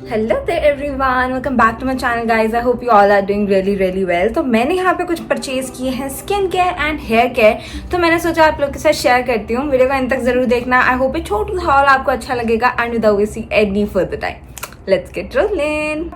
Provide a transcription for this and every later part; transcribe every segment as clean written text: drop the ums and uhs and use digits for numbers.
Hello there everyone, welcome back to my channel guys. I hope you all are doing really well. तो मैंने यहाँ पे कुछ purchase किए हैं skin care and hair care, तो मैंने सोचा आप लोग के साथ शेयर करती हूँ। वीडियो को अंत तक जरूर देखना। आई होप ये छोटू सा हॉल आपको अच्छा लगेगा। And without wasting any further time, let's get rolling.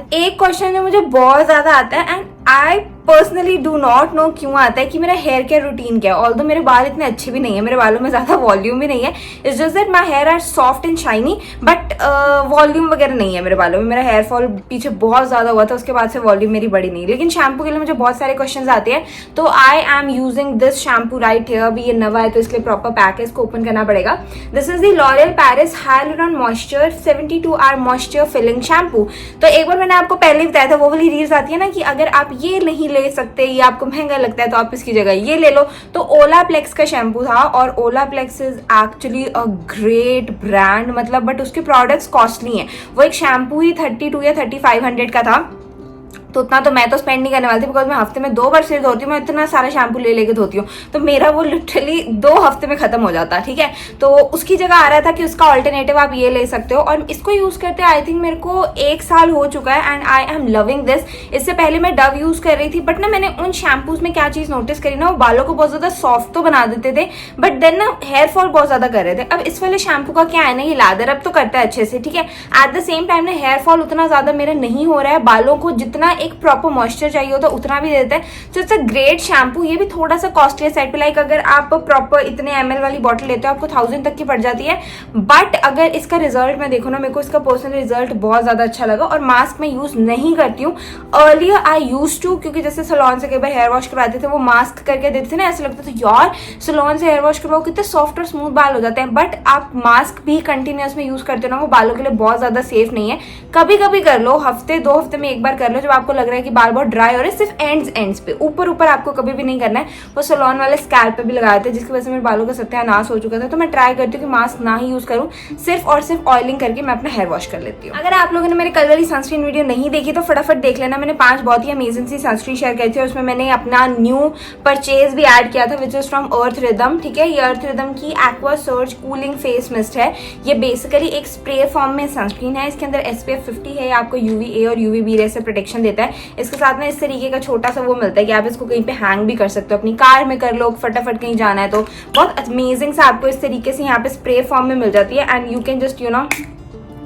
एक क्वेश्चन जो मुझे बहुत ज्यादा आता है and I personally do not know क्यों आता है कि मेरा हेयर केयर रूटीन क्या है। ऑल्दो मेरे बाल इतने अच्छे भी नहीं है, मेरे बालों में ज्यादा वॉल्यूम भी नहीं है। It's just that my hair are soft and shiny, but volume वगैरह नहीं है मेरे बालों में। मेरा हेयर फॉल पीछे बहुत ज्यादा हुआ था, उसके बाद से वॉल्यूम मेरी बड़ी नहीं। लेकिन शैम्पू के लिए मुझे बहुत सारे क्वेश्चन आते हैं, तो I am using this shampoo right here. अभी ये नवा है तो इसलिए प्रॉपर पैकेज को ओपन करना पड़ेगा। This is the L'Oreal Paris Hyaluron moisture 72 hour moisture filling shampoo. तो एक बार मैंने आपको पहले ही बताया था, वो वाली रील्स आती है ना कि अगर आप ये नहीं ले सकते, ये आपको महंगा लगता है, तो आप इसकी जगह ये ले लो। तो ओलाप्लेक्स का शैम्पू था, और Olaplex is actually a great brand, मतलब बट उसके प्रोडक्ट्स कॉस्टली हैं। वो एक शैम्पू ही 32 या 3500 का था, तो उतना तो मैं तो स्पेंड नहीं करने वाली थी, बिकॉज मैं हफ्ते में 2 बार सिर धोती हूँ। मैं इतना सारा शैम्पू ले लेके धोती हूँ, तो मेरा वो लिटरली 2 हफ्ते में खत्म हो जाता है। ठीक है, तो उसकी जगह आ रहा था कि उसका ऑल्टरनेटिव आप ये ले सकते हो, और इसको यूज करते आई थिंक मेरे को 1 साल हो चुका है and I am loving this. इससे पहले मैं डव यूज कर रही थी, बट ना मैंने उन शैम्पूज में क्या चीज नोटिस करी ना, वो बालों को बहुत ज्यादा सॉफ्ट तो बना देते थे, बट देन ना हेयर फॉल बहुत ज्यादा कर रहे थे। अब इस वाले शैम्पू का क्या है ना, ये लादर अब तो करता है अच्छे से, ठीक है। एट द सेम टाइम ना हेयर फॉल उतना ज्यादा मेरा नहीं हो रहा है, बालों को जितना एक प्रॉपर मॉइस्चर चाहिए होता है उतना भी देता है। तो इट्स अ ग्रेट शैम्पू। ये भी थोड़ा सा कॉस्टली साइड पे, लाइक अगर आप प्रॉपर इतने ml वाली बॉटल लेते हो आपको 1000 तक की पड़ जाती है। बट अगर इसका रिजल्ट मैं देखो ना, मेरे को इसका पर्सनल रिजल्ट बहुत ज्यादा अच्छा लगा। और मास्क मैं यूज नहीं करती हूँ। अर्लियर आई यूज टू, क्योंकि जैसे सलोन से कई बार हेयर वॉश करवाते थे, वो मास्क करके देते थे ना, ऐसा लगता था यार सलोन से हेयर वॉश करवाओ कितने सॉफ्ट और स्मूथ बाल हो जाते हैं। बट आप मास्क भी कंटिन्यूस में यूज करते हो ना, वो बालों के लिए बहुत ज्यादा सेफ नहीं है। कभी कभी कर लो, हफ्ते 2 हफ्ते में एक बार कर लो, जब आपको लग रहा है कि बाल बहुत ड्राई हो रहे हैं। सिर्फ एंड्स पे, ऊपर आपको कभी भी नहीं करना है। वो सलोन वाले स्कैल्प पे भी लगाए थे, जिसकी वजह से मेरे बालों का सत्यानाश हो चुका था। तो मैं ट्राई करती हूँ कि मास्क ना ही यूज करूँ, सिर्फ और सिर्फ ऑयलिंग करके मैं अपना हेयर वॉश कर लेती हूँ। अगर आप लोगों ने मेरे कल वाली सनस्क्रीन वीडियो नहीं देखी तो फटाफट देख लेना। मैंने 5 बहुत ही अमेजिंग सी सनस्क्रीन शेयर करी थी, और उसमें मैंने अपना न्यू परचेज भी ऐड किया था, which is from Earth Rhythm. ठीक है, ये अर्थ रिदम की aqua surge cooling face mist है। ये बेसिकली एक स्प्रे फॉर्म में सनस्क्रीन है। इसके अंदर SPF 50 है, आपको UVA और UVB रे से प्रोटेक्शन देता है। इसके साथ में इस तरीके का छोटा सा वो मिलता है कि आप इसको कहीं पे हैंग भी कर सकते हो, अपनी कार में कर लो, फटाफट कहीं जाना है तो। बहुत अमेजिंग सा आपको इस तरीके से यहाँ पे स्प्रे फॉर्म में मिल जाती है, and you can just you know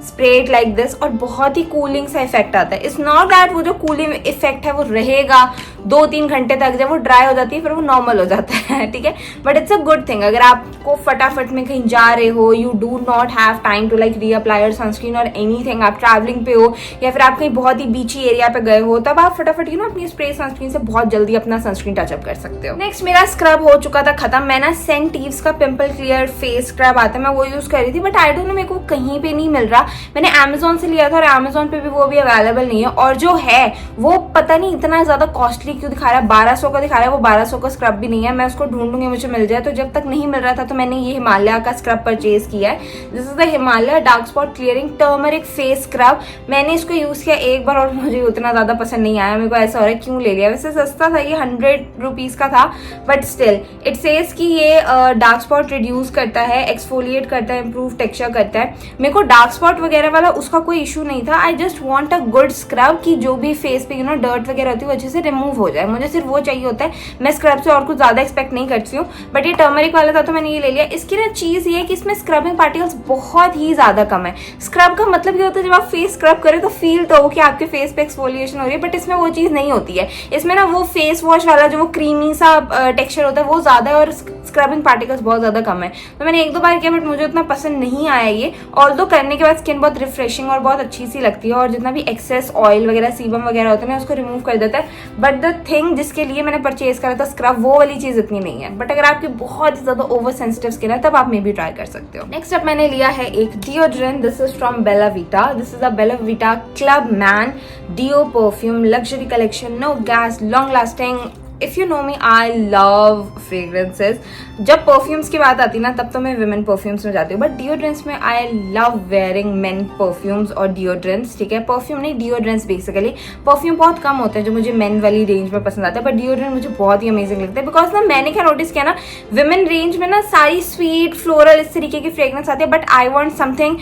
spray it like this, और बहुत ही कूलिंग सा इफेक्ट आता है। इट्स नॉट दैट वो जो कूलिंग इफेक्ट है वो रहेगा 2-3 घंटे तक, जब वो ड्राई हो जाती है फिर वो नॉर्मल हो जाता है। ठीक है, but it's a good thing. अगर आपको फटाफट में कहीं जा रहे हो, you do not have time to like reapply your sunscreen और एनीथिंग, आप ट्रैवलिंग पे हो या फिर आप कहीं बहुत ही बीची एरिया पे गए हो, तब आप फटाफट यू नो अपनी स्प्रे सनस्क्रीन से बहुत जल्दी अपना सनस्क्रीन टचअप कर सकते हो। नेक्स्ट मेरा स्क्रब हो चुका था खत्म। मैं ना सेंटीव्स का पिंपल क्लियर फेस स्क्रब आता है, मैं वो यूज कर रही थी, बट आई डोंट नो मेरे को कहीं पे नहीं मिल रहा। मैंने Amazon से लिया था, और Amazon पे भी वो भी अवेलेबल नहीं है, और जो है वो पता नहीं इतना ज्यादा कॉस्टली क्यों दिखा रहा है। 1200 का दिखा रहा है, वो 1200 का स्क्रब भी नहीं है। मैं उसको ढूंढूंगी, मुझे मिल जाए। तो जब तक नहीं मिल रहा था तो मैंने ये हिमालय का स्क्रब परचेज किया है। This is the Himalaya dark spot clearing turmeric face scrub. मैंने इसको यूज किया एक बार, और मुझे उतना ज्यादा पसंद नहीं आया। मेरे को ऐसा हो रहा है क्यों ले लिया। वैसे सस्ता था, ये 100 रुपीज का था, बट स्टिल इट सेज कि ये डार्क स्पॉट रिड्यूस करता है, एक्सफोलिएट करता है, इंप्रूव टेक्सचर करता है। मेरे को डार्क स्पॉट वगैरह वाला उसका कोई इशू नहीं था। I just want a good scrub कि जो भी फेस पे यू नो डर्ट वगैरह होती है वो अच्छे से रिमूव हो जाए। मुझे सिर्फ वो चाहिए होता है। मैं स्क्रब से और कुछ ज्यादा एक्सपेक्ट नहीं करती हूँ, बट ये टर्मरिक वाला था तो मैंने ये ले लिया। इसकी ना चीज ये है कि इसमें स्क्रबिंग पार्टिकल्स बहुत ही ज्यादा कम है। स्क्रब का मतलब ये होता है जब आप फेस स्क्रब करें तो फील तो हो कि आपके फेस पे एक्सफोलिएशन हो रही है, बट इसमें वो चीज नहीं होती है। इसमें ना वो फेस वॉश वाला जो वो क्रीमी सा टेक्सचर होता है वो ज्यादा है, और स्क्रबिंग पार्टिकल्स बहुत ज्यादा कम है। तो मैंने 1-2 बार किया, बट मुझे उतना पसंद नहीं आया ये। ऑल्दो करने के बाद स्किन बहुत रिफ्रेशिंग और बहुत अच्छी सी लगती है, और जितना भी एक्सेस ऑयल वगैरह सीबम वगैरह होता है ना उसको रिमूव कर देता है। बट द थिंग जिसके लिए मैंने परचेज करा था स्क्रब, वो वाली चीज इतनी नहीं है। बट अगर आपकी बहुत ही ज्यादा ओवर सेंसिटिव स्किन है तब आप मे भी ट्राई कर सकते हो। नेक्स्ट अप मैंने लिया है एक deodorant. This is from Bella Vita. This is a Bella Vita club man deo perfume luxury collection, no gas, long lasting, if you know me, I love fragrances. जब perfumes की बात आती है ना, तब तो मैं विमेन परफ्यूम्स में जाती हूँ, बट डिओड्रेंट्स में I love wearing main perfumes और डिओड्रेंट्स. ठीक है, परफ्यूम नहीं, डिओड्रेंट्स. बेसिकली परफ्यूम बहुत कम होते हैं जो मुझे मेन वाली रेंज में पसंद आता है, बट डिओड्रेंट मुझे बहुत ही अमेजिंग लगता है. बिकॉज ना मैंने क्या नोटिस किया ना, विमेन रेंज में ना सारी स्वीट फ्लोरल इस तरीके की फ्रेग्रेंस आती है, बट आई वॉन्ट समथिंग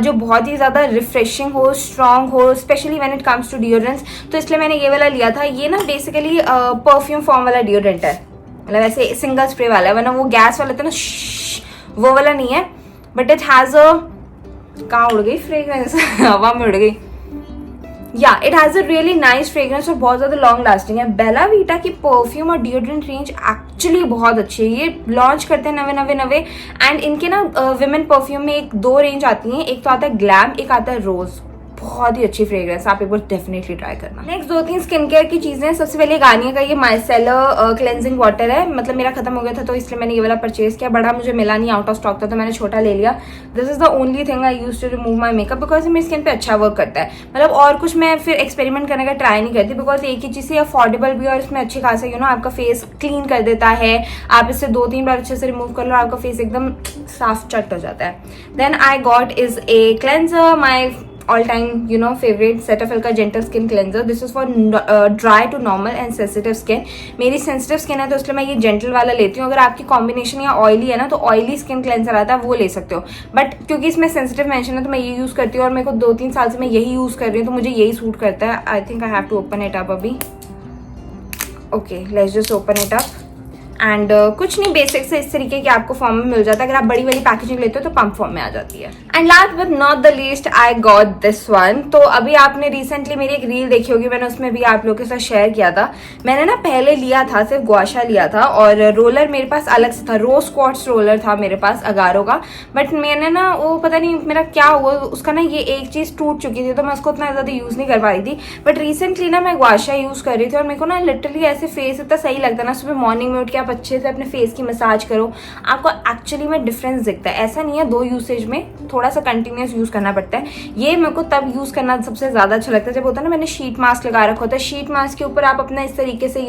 जो बहुत ही ज्यादा रिफ्रेशिंग हो, स्ट्रॉन्ग हो, specially when it comes to deodorants. तो इसलिए मैंने ये वाला लिया था. ये ना बेसिकली परफ्यूम फॉर्म वाला डिओड्रेंट है, मतलब ऐसे सिंगल स्प्रे वाला है, वरना वो गैस वाला था ना, वो वाला नहीं है. बट इट हैज अ, कहाँ उड़ गई फ्रेग्रेंस हवा में उड़ गई. या it has a really nice fragrance और बहुत ज्यादा लॉन्ग लास्टिंग है. बेला वीटा की परफ्यूम और डिओड्रेंट रेंज एक्चुअली बहुत अच्छी है. ये लॉन्च करते हैं नवे एंड इनके ना विमेन परफ्यूम में एक दो रेंज आती हैं. एक तो आता है ग्लैम, एक आता है रोज. बहुत ही अच्छी फ्रेग्रेंस, आप एक बार डेफिनेटली ट्राई करना. नेक्स्ट 2-3 स्किन केयर की चीजें. सबसे पहले गार्नियर का ये माइसेलर क्लेंजिंग वाटर है. मतलब मेरा खत्म हो गया था तो इसलिए मैंने ये वाला परचेज किया. बड़ा मुझे मिला नहीं, आउट ऑफ स्टॉक था, तो मैंने छोटा ले लिया. This is the only thing I use to remove my makeup because मेरी स्किन पे अच्छा वर्क करता है. मतलब और कुछ मैं फिर एक्सपेरिमेंट करने का ट्राई नहीं करती, बिकॉज एक ही चीज से अफोर्डेबल भी और इसमें अच्छी खासा आपका फेस क्लीन कर देता है. आप इससे 2-3 बार अच्छे से रिमूव कर लो, आपका फेस एकदम साफ चट हो जाता है. Then I got is a cleanser, my all time favorite Cetaphil का gentle skin cleanser. This is for dry to normal and sensitive skin. मेरी sensitive skin है तो इसलिए मैं ये gentle वाला लेती हूँ. अगर आपकी combination या oily है ना, तो oily skin cleanser आता है, वो ले सकते हो. बट क्योंकि इसमें sensitive mention है तो मैं ये यूज करती हूँ और मेरे को 2-3 साल से मैं यही यूज कर रही हूँ, तो मुझे यही सूट करता है. I think I have to open it up अभी. Okay, let's just open it up. And कुछ नहीं, बेसिक से इस तरीके की आपको फॉर्म में मिल जाता है. अगर आप बड़ी वाली पैकेजिंग लेते हो तो पंप फॉर्म में आ जाती है. And last but not the least, I got this one. तो अभी आपने रिसेंटली मेरी एक रील देखी होगी, मैंने उसमें भी आप लोगों के साथ शेयर किया था. मैंने ना पहले लिया था, सिर्फ गुआशा लिया था और रोलर मेरे पास अलग से था. रोज क्वार्ट्ज रोलर था मेरे पास अगारो का. बट मैंने ना वो पता नहीं मेरा क्या हुआ, उसका ना ये एक चीज टूट चुकी थी, तो मैं उसको उतना ज्यादा यूज नहीं कर पा रही थी. बट रिसेंटली ना मैं गुआशा यूज कर रही थी और मेरे को ना लिटरली ऐसे फेस इतना सही लगता है ना. सुबह मॉर्निंग में उठ के आप अच्छे से अपने फेस की मसाज करो, आपको एक्चुअली में डिफरेंस दिखता है. ऐसा नहीं है 2 यूसेज में, थोड़ा सा कंटिन्यूस यूज करना पड़ता है. ये मेरे को तब यूज करना सबसे ज्यादा अच्छा लगता है जब होता है ना, मैंने शीट मास्क लगा रखा होता है. शीट मास्क के ऊपर आप अपना इस तरीके से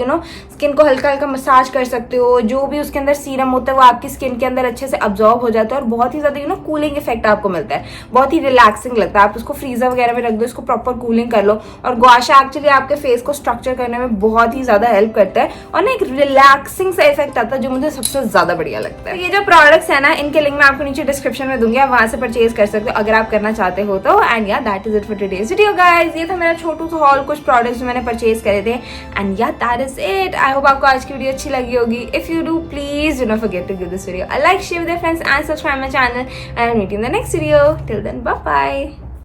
स्किन को हल्का हल्का मसाज कर सकते हो. जो भी उसके अंदर सीरम होता है वो आपकी स्किन के अंदर अच्छे से अब्जॉर्ब हो जाता है और बहुत ही ज्यादा कूलिंग इफेक्ट आपको मिलता है. बहुत ही रिलैक्सिंग लगता है. आप उसको फ्रीजर वगैरह में रख दो, इसको प्रॉपर कूलिंग कर लो. और गुआशा एक्चुअली आपके फेस को स्ट्रक्चर करने में बहुत ही ज्यादा हेल्प करता है और ना एक रिलैक्सिंग सा इफेक्ट आता है जो मुझे सबसे ज्यादा बढ़िया लगता है. तो ये जो प्रोडक्ट्स है ना, इनके लिंक मैं आपको नीचे डिस्क्रिप्शन में दूंगी, आप वहां से परचेज कर सकते हो अगर आप करना चाहते हो तो. And yeah that is it for today's video guys. ये था मेरा छोटू सा हॉल, कुछ प्रोडक्ट्स जो मैंने परचेज करे थे. And yeah that is it. I hope आपको आज की वीडियो अच्छी लगी होगी. If you do, please do not forget to give this video a like, share with your friends and subscribe my channel. And meet in the next video. Till then, bye bye.